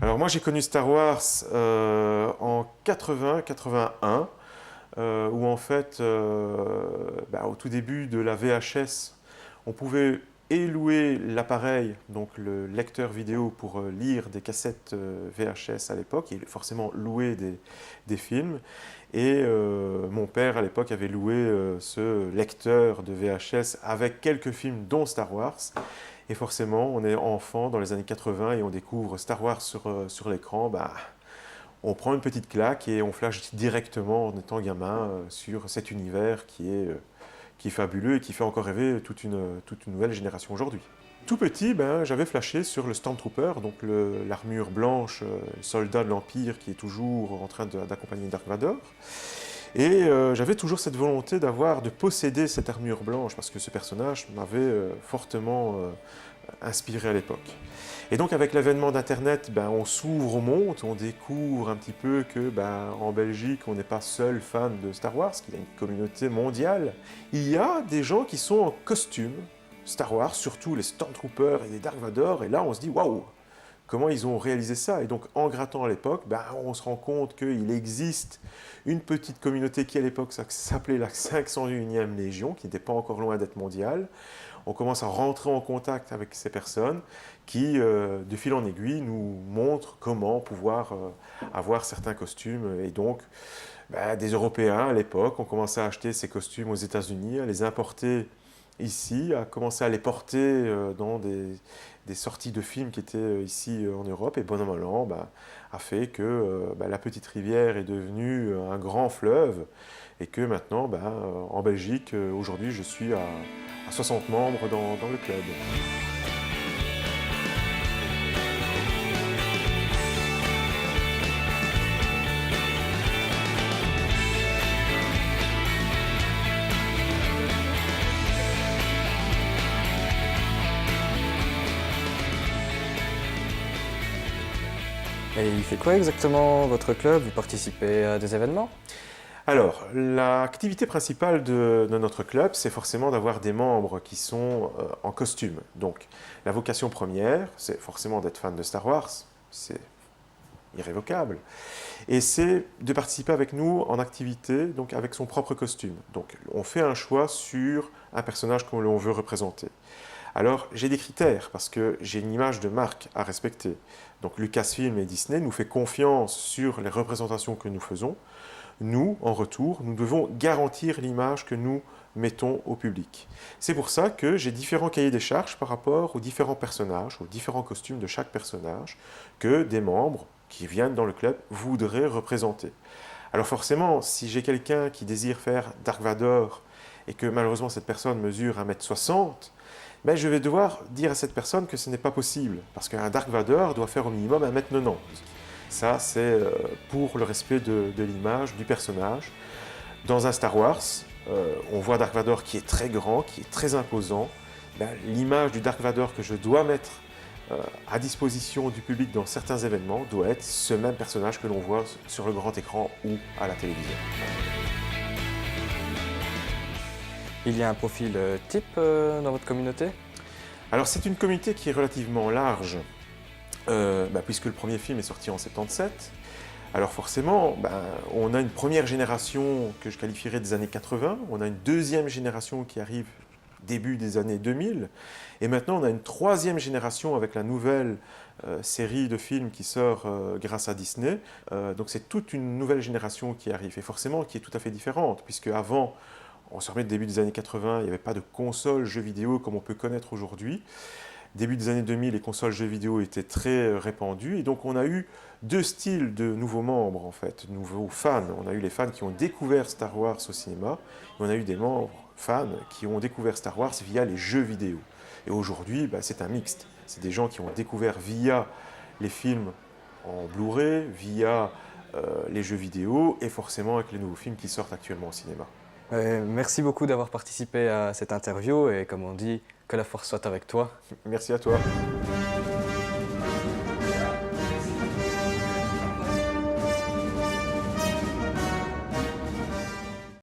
Alors moi j'ai connu Star Wars en 80-81, où en fait, au tout début de la VHS, on pouvait louer l'appareil, donc le lecteur vidéo pour lire des cassettes VHS à l'époque, et forcément louer des films. Et mon père à l'époque avait loué ce lecteur de VHS avec quelques films dont Star Wars. Et forcément, on est enfant dans les années 80 et on découvre Star Wars sur l'écran. On prend une petite claque et on flash directement en étant gamin sur cet univers qui est fabuleux et qui fait encore rêver toute une nouvelle génération aujourd'hui. Tout petit, j'avais flashé sur le Stormtrooper, donc l'armure blanche, soldat de l'Empire qui est toujours en train d'accompagner Dark Vador. Et j'avais toujours cette volonté de posséder cette armure blanche, parce que ce personnage m'avait fortement inspiré à l'époque. Et donc avec l'avènement d'Internet, on s'ouvre au monde, on découvre un petit peu que en Belgique, on n'est pas seul fan de Star Wars, qu'il y a une communauté mondiale. Il y a des gens qui sont en costume Star Wars, surtout les Stormtroopers et les Dark Vador, et là on se dit waouh, comment ils ont réalisé ça? Et donc en grattant à l'époque, on se rend compte qu'il existe une petite communauté qui à l'époque s'appelait la 501e Légion, qui n'était pas encore loin d'être mondiale. On commence à rentrer en contact avec ces personnes qui, de fil en aiguille, nous montrent comment pouvoir avoir certains costumes. Et donc, des Européens à l'époque ont commencé à acheter ces costumes aux États-Unis, à les importer ici, à commencer à les porter dans des sorties de films qui étaient ici en Europe. Et bon an, mal an, a fait que la petite rivière est devenue un grand fleuve et que maintenant, en Belgique, aujourd'hui, je suis à 60 membres dans le club. Et il fait quoi exactement votre club? Vous participez à des événements? Alors, l'activité principale de notre club, c'est forcément d'avoir des membres qui sont en costume. Donc, la vocation première, c'est forcément d'être fan de Star Wars, c'est irrévocable. Et c'est de participer avec nous en activité, donc avec son propre costume. Donc, on fait un choix sur un personnage que l'on veut représenter. Alors, j'ai des critères, parce que j'ai une image de marque à respecter. Donc, Lucasfilm et Disney nous fait confiance sur les représentations que nous faisons. Nous, en retour, nous devons garantir l'image que nous mettons au public. C'est pour ça que j'ai différents cahiers des charges par rapport aux différents personnages, aux différents costumes de chaque personnage, que des membres qui viennent dans le club voudraient représenter. Alors forcément, si j'ai quelqu'un qui désire faire Dark Vador et que malheureusement cette personne mesure 1,60 m, je vais devoir dire à cette personne que ce n'est pas possible, parce qu'un Dark Vador doit faire au minimum 1,90 m. Ça, c'est pour le respect de l'image, du personnage. Dans un Star Wars, on voit Dark Vador qui est très grand, qui est très imposant. L'image du Dark Vador que je dois mettre à disposition du public dans certains événements doit être ce même personnage que l'on voit sur le grand écran ou à la télévision. Il y a un profil type dans votre communauté? Alors c'est une communauté qui est relativement large, puisque le premier film est sorti en 77. Alors forcément, on a une première génération que je qualifierais des années 80, on a une deuxième génération qui arrive début des années 2000, et maintenant on a une troisième génération avec la nouvelle série de films qui sort grâce à Disney. Donc c'est toute une nouvelle génération qui arrive, et forcément qui est tout à fait différente, puisque avant, on se remet au début des années 80, il n'y avait pas de consoles jeux vidéo comme on peut connaître aujourd'hui. Début des années 2000, les consoles jeux vidéo étaient très répandues, et donc on a eu deux styles de nouveaux membres, en fait, nouveaux fans. On a eu les fans qui ont découvert Star Wars au cinéma, et on a eu des membres fans qui ont découvert Star Wars via les jeux vidéo. Et aujourd'hui, c'est un mixte. C'est des gens qui ont découvert via les films en Blu-ray, via les jeux vidéo, et forcément avec les nouveaux films qui sortent actuellement au cinéma. Merci beaucoup d'avoir participé à cette interview et comme on dit, que la force soit avec toi. Merci à toi.